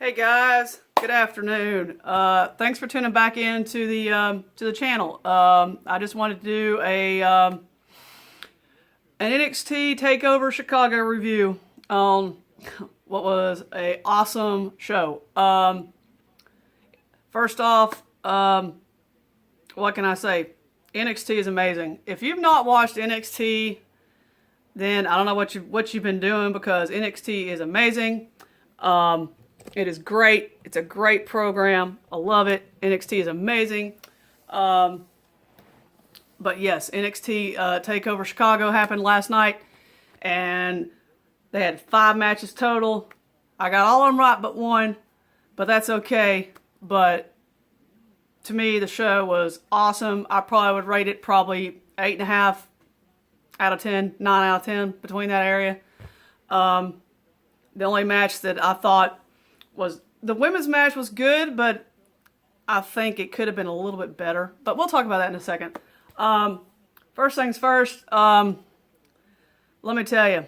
Hey guys, good afternoon. Thanks for tuning back in to the channel. I just wanted to do an NXT Takeover Chicago review on what was a awesome show. First off, what can I say? NXT is amazing. If you've not watched NXT, then I don't know what you've been doing, because NXT is amazing. It is great. It's a great program. I love it. NXT is amazing. But yes, NXT Takeover Chicago happened last night, and they had 5 matches total. I got all of them right but one, but that's okay. But to me, the show was awesome. I probably would rate it probably 8.5 out of 10, 9 out of 10, between that area. The only match that I thought was the women's match was good, but I think it could have been a little bit better. But we'll talk about that in a second. First things first, let me tell you.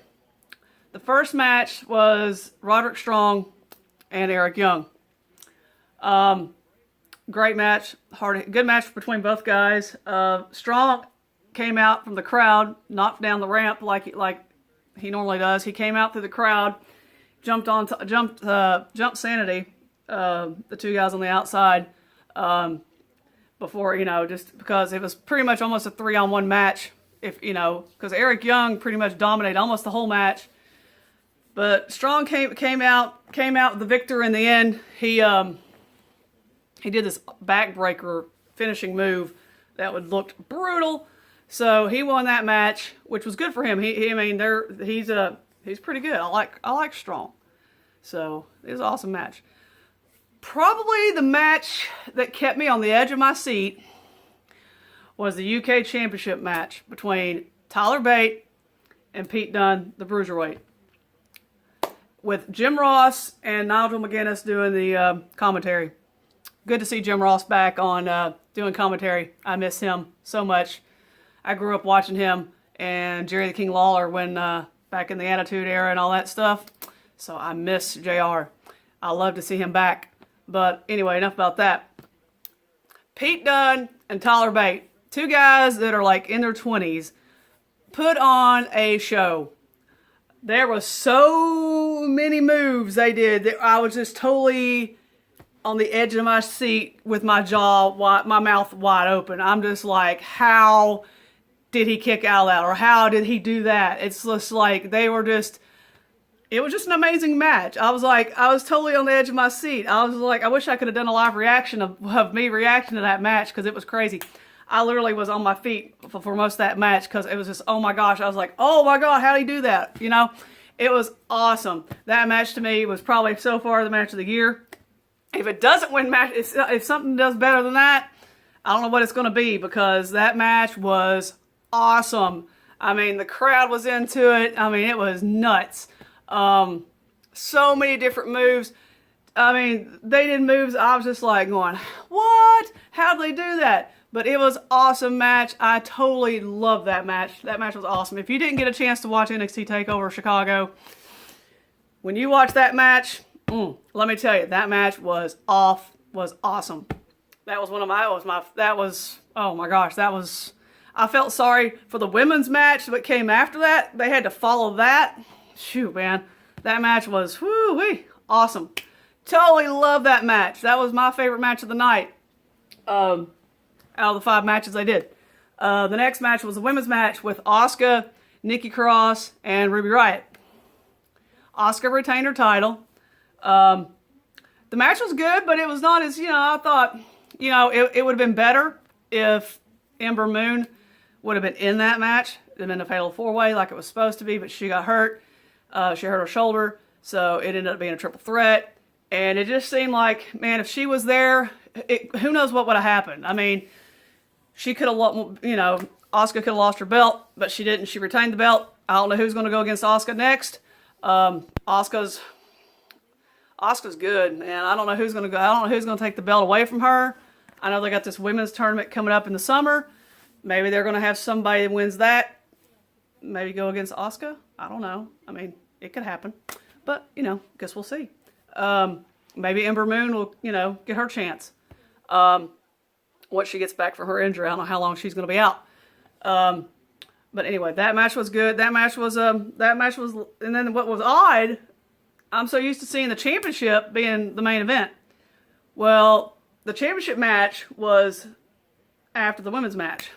The first match was Roderick Strong and Eric Young. Great match, good match between both guys. Strong came out from the crowd, knocked down the ramp like he normally does. He came out through the crowd, jumped Sanity, the two guys on the outside, before, just because it was pretty much almost a 3-on-1 match, because Eric Young pretty much dominated almost the whole match. But Strong came out the victor in the end. He did this backbreaker finishing move that looked brutal. So he won that match, which was good for him. He's pretty good. I like Strong. So it was an awesome match. Probably the match that kept me on the edge of my seat was the UK Championship match between Tyler Bate and Pete Dunne, the Bruiserweight, with Jim Ross and Nigel McGuinness doing the commentary. Good to see Jim Ross back on doing commentary. I miss him so much. I grew up watching him and Jerry the King Lawler when back in the Attitude Era and all that stuff. So I miss JR. I love to see him back. But anyway, enough about that. Pete Dunne and Tyler Bate, two guys that are like in their 20s, put on a show. There was so many moves they did that I was just totally on the edge of my seat with my mouth wide open. I'm just like, how did he kick out of that? Or how did he do that? It's just like, it was just an amazing match. I was totally on the edge of my seat. I was like, I wish I could have done a live reaction of me reacting to that match, because it was crazy. I literally was on my feet for most of that match, because it was just, oh my gosh. I was like, oh my God, how did he do that? It was awesome. That match to me was probably so far the match of the year. If it doesn't win match, if something does better than that, I don't know what it's going to be, because that match was awesome. The crowd was into it. It was nuts. So many different moves. They did moves. I was just like going, what? How did they do that? But it was an awesome match. I totally loved that match. That match was awesome. If you didn't get a chance to watch NXT Takeover Chicago, when you watch that match, let me tell you, that match was awesome. That was oh my gosh, I felt sorry for the women's match that came after that. They had to follow that. Shoot, man. That match was, whoo-wee, awesome. Totally love that match. That was my favorite match of the night. Out of the 5 matches they did. The next match was the women's match with Asuka, Nikki Cross, and Ruby Riott. Asuka retained her title. The match was good, but it was not as, I thought, it would have been better if Ember Moon would have been in that match. It would have been a fatal 4-way like it was supposed to be, but she got hurt. She hurt her shoulder, so it ended up being a triple threat. And it just seemed like, man, if she was there, who knows what would have happened. She could have, Asuka could have lost her belt, but she didn't. She retained the belt. I don't know who's going to go against Asuka next. Asuka's good, man. I don't know who's going to go. I don't know who's going to take the belt away from her. I know they got this women's tournament coming up in the summer. Maybe they're going to have somebody that wins that maybe go against Asuka. I don't know. It could happen. But, guess we'll see. maybe Ember Moon will, get her chance. Once she gets back from her injury, I don't know how long she's going to be out. But anyway, that match was good. That match was, and then what was odd, I'm so used to seeing the championship being the main event. Well, the championship match was after the women's match.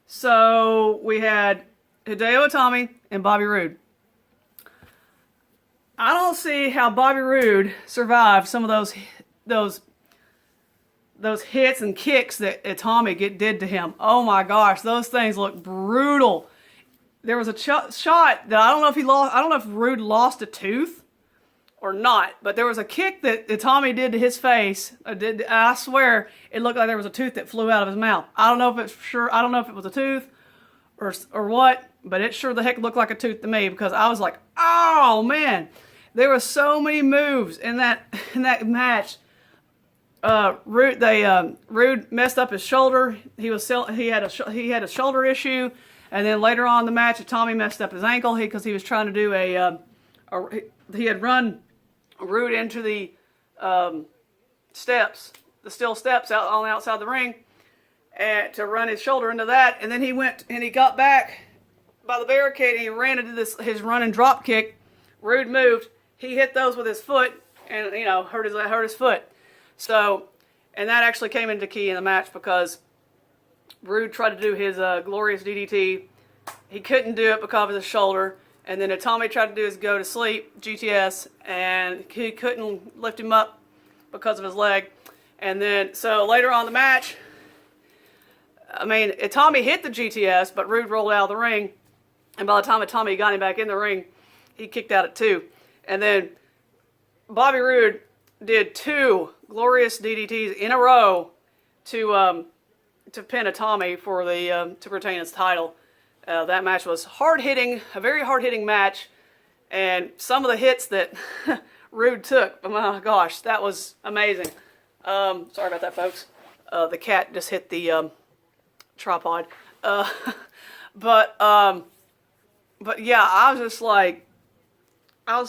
So we had Hideo Itami and Bobby Roode. I don't see how Bobby Roode survived some of those hits and kicks that Itami did to him. Oh my gosh, those things look brutal. There was a shot that I don't know if he lost. I don't know if Roode lost a tooth or not, but there was a kick that Itami did to his face. I swear it looked like there was a tooth that flew out of his mouth. I don't know if it was a tooth or what, but it sure the heck looked like a tooth to me, because I was like, oh man, there were so many moves in that match. Roode messed up his shoulder. He had a shoulder issue, and then later on in the match, Itami messed up his ankle because he was trying to do he had run Roode into the steps, the steel steps out on the outside of the ring, and to run his shoulder into that, and then he went and he got back by the barricade and he ran into his run and drop kick. Roode moved. He hit those with his foot and hurt his foot. So, and that actually came into key in the match because Roode tried to do his glorious DDT. He couldn't do it because of his shoulder. And then Itami tried to do his go to sleep, GTS, and he couldn't lift him up because of his leg. And then, so later on in the match, Itami hit the GTS, but Roode rolled out of the ring. And by the time Itami got him back in the ring, he kicked out at 2. And then Bobby Roode did 2 glorious DDTs in a row to pin Itami for to retain his title. That match was hard-hitting, a very hard-hitting match, and some of the hits that Roode took, oh my gosh, that was amazing. Sorry about that, folks. The cat just hit the tripod. But yeah, I was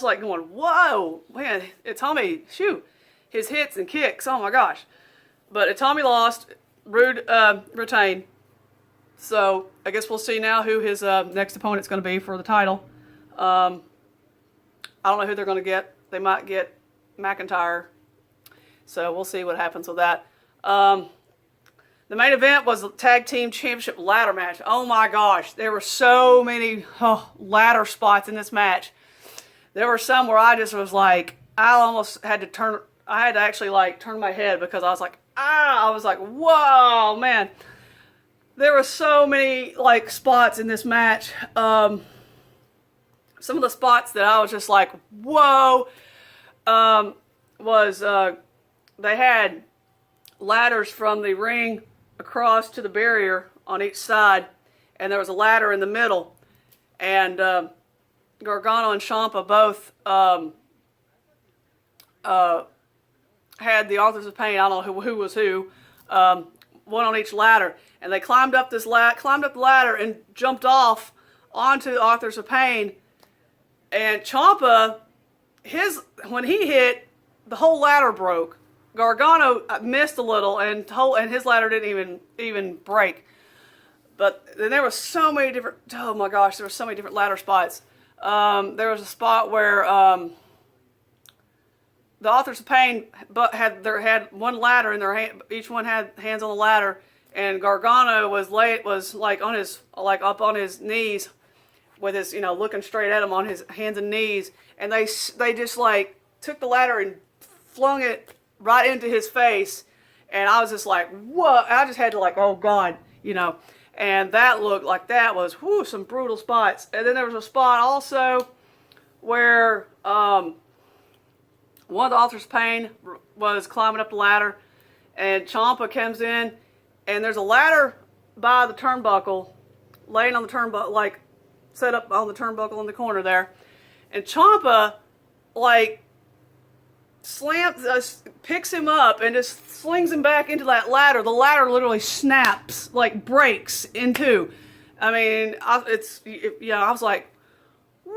going, whoa, man, Itami, shoot, his hits and kicks, oh my gosh. But Itami lost, Roode retained. So I guess we'll see now who his next opponent's going to be for the title. I don't know who they're going to get. They might get McIntyre. So we'll see what happens with that. The main event was the Tag Team Championship ladder match. Oh my gosh, there were so many ladder spots in this match. There were some where I just was like, I almost had to turn. I had to actually turn my head because I was like, I was like, whoa, man. There were so many spots in this match. Some of the spots that I was just like, whoa, was they had ladders from the ring across to the barrier on each side, and there was a ladder in the middle, and Gargano and Ciampa both had the Authors of Pain. I don't know who was who. One on each ladder, and they climbed up the ladder and jumped off onto the Authors of Pain. And Ciampa, when he hit, the whole ladder broke. Gargano missed a little, and his ladder didn't even break. But then there were so many different. Oh my gosh, there were so many different ladder spots. There was a spot where the Authors of Pain had one ladder in their hand. Each one had hands on the ladder, and Gargano was up on his knees, with his looking straight at him on his hands and knees, and they just took the ladder and flung it right into his face, and I was just like, whoa! I just had to oh God, and that looked like that was some brutal spots. And then there was a spot also where one of the Authors of Pain was climbing up the ladder, and Ciampa comes in, and there's a ladder by the turnbuckle, laying on the turnbuckle, set up on the turnbuckle in the corner there, and Ciampa, picks him up and just slings him back into that ladder. The ladder literally snaps, breaks in two. I mean, I was like,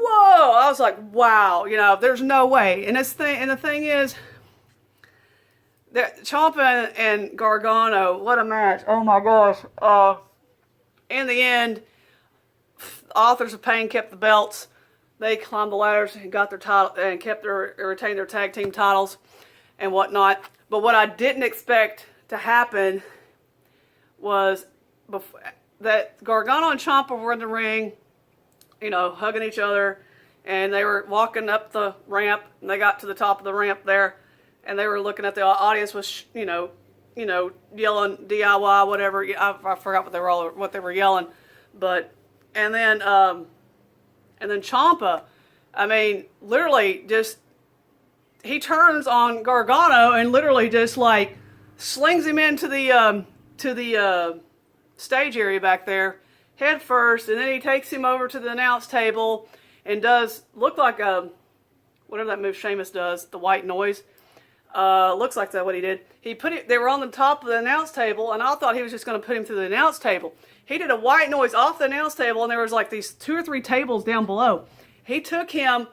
whoa! I was like, wow, you know, there's no way. And the thing is, that Ciampa and Gargano, what a match! Oh my gosh! In the end, Authors of Pain kept the belts. They climbed the ladders and got their title and retained their tag team titles and whatnot. But what I didn't expect to happen was that Gargano and Ciampa were in the ring, you know, hugging each other, and they were walking up the ramp, and they got to the top of the ramp there, and they were looking at the audience was, you know, yelling DIY, whatever. I forgot what they were yelling, but and then Ciampa, I mean, literally just he turns on Gargano and literally just like slings him into the stage area back there, head first, and then he takes him over to the announce table and does look like whatever that move Sheamus does, the white noise. Looks like that's what he did. They were on the top of the announce table, and I thought he was just going to put him through the announce table. He did a white noise off the announce table, and there was like these 2 or 3 tables down below. He took him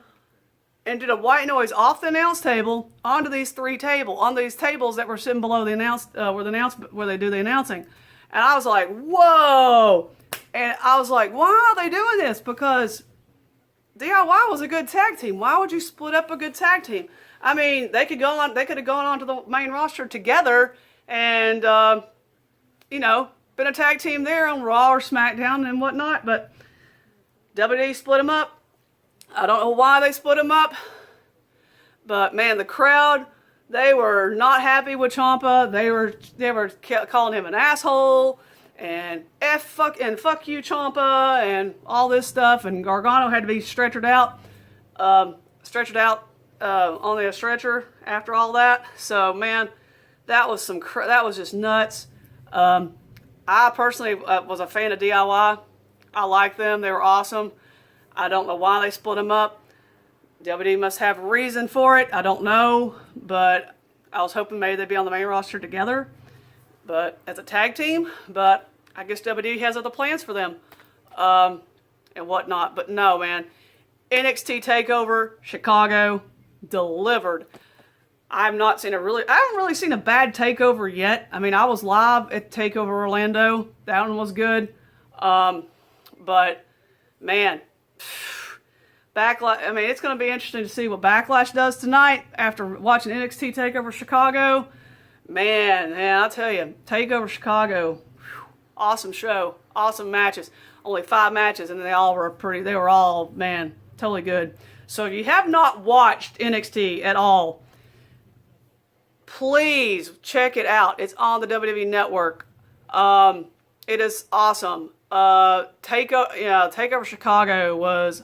and did a white noise off the announce table onto these 3 tables, on these tables that were sitting below the where they do the announcing. And I was like, whoa! And I was like, why are they doing this? Because DIY was a good tag team. Why would you split up a good tag team? I mean, they could have gone on to the main roster together and, you know, been a tag team there on Raw or SmackDown and whatnot. But WWE split them up. I don't know why they split them up. But man, the crowd, they were not happy with Ciampa. They were calling him an asshole and fuck you Ciampa and all this stuff. And Gargano had to be stretchered out on the stretcher after all that. So man, that was just nuts. I personally was a fan of DIY. I like them. They were awesome. I don't know why they split them up. WWE must have a reason for it. I don't know, but I was hoping maybe they'd be on the main roster together, but as a tag team. But I guess WWE has other plans for them and whatnot. But no, man, NXT Takeover Chicago delivered. I haven't really seen a bad takeover yet. I mean, I was live at Takeover Orlando. That one was good. But man, Backlash. I mean, it's going to be interesting to see what Backlash does tonight after watching NXT Takeover Chicago. Man, I'll tell you, Takeover Chicago, awesome show, awesome matches. Only 5 matches, and they were all, man, totally good. So if you have not watched NXT at all, please check it out. It's on the WWE Network. It is awesome. Takeover Chicago was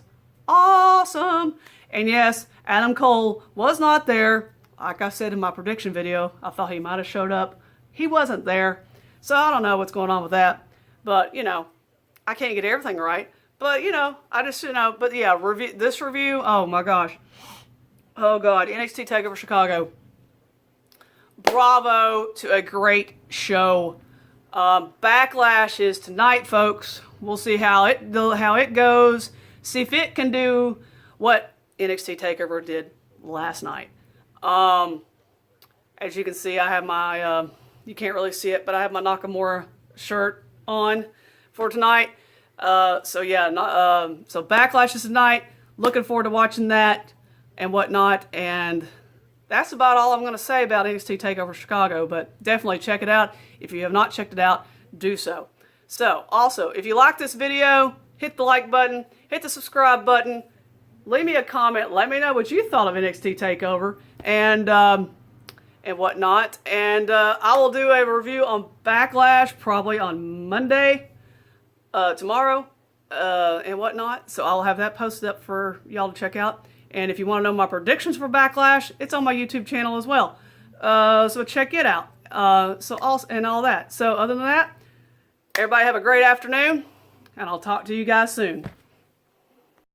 awesome. And yes, Adam Cole was not there. Like I said in my prediction video, I thought he might have showed up. He wasn't there. So I don't know what's going on with that. But, you know, I can't get everything right. But, you know, but yeah, this review, oh my gosh. Oh God, NXT Takeover Chicago. Bravo to a great show. Backlash is tonight, folks. We'll see how it goes. See if it can do what NXT Takeover did last night. As you can see, I have my, you can't really see it, but I have my Nakamura shirt on for tonight. So yeah, so Backlash is tonight. Looking forward to watching that and whatnot. And that's about all I'm going to say about NXT Takeover Chicago, but definitely check it out. If you have not checked it out, do so. So, also, if you like this video, hit the like button, hit the subscribe button, leave me a comment, let me know what you thought of NXT Takeover and whatnot. And I will do a review on Backlash probably on Monday, tomorrow, and whatnot. So I'll have that posted up for y'all to check out. And if you want to know my predictions for Backlash, it's on my YouTube channel as well. So check it out. And all that. So other than that, everybody have a great afternoon, and I'll talk to you guys soon.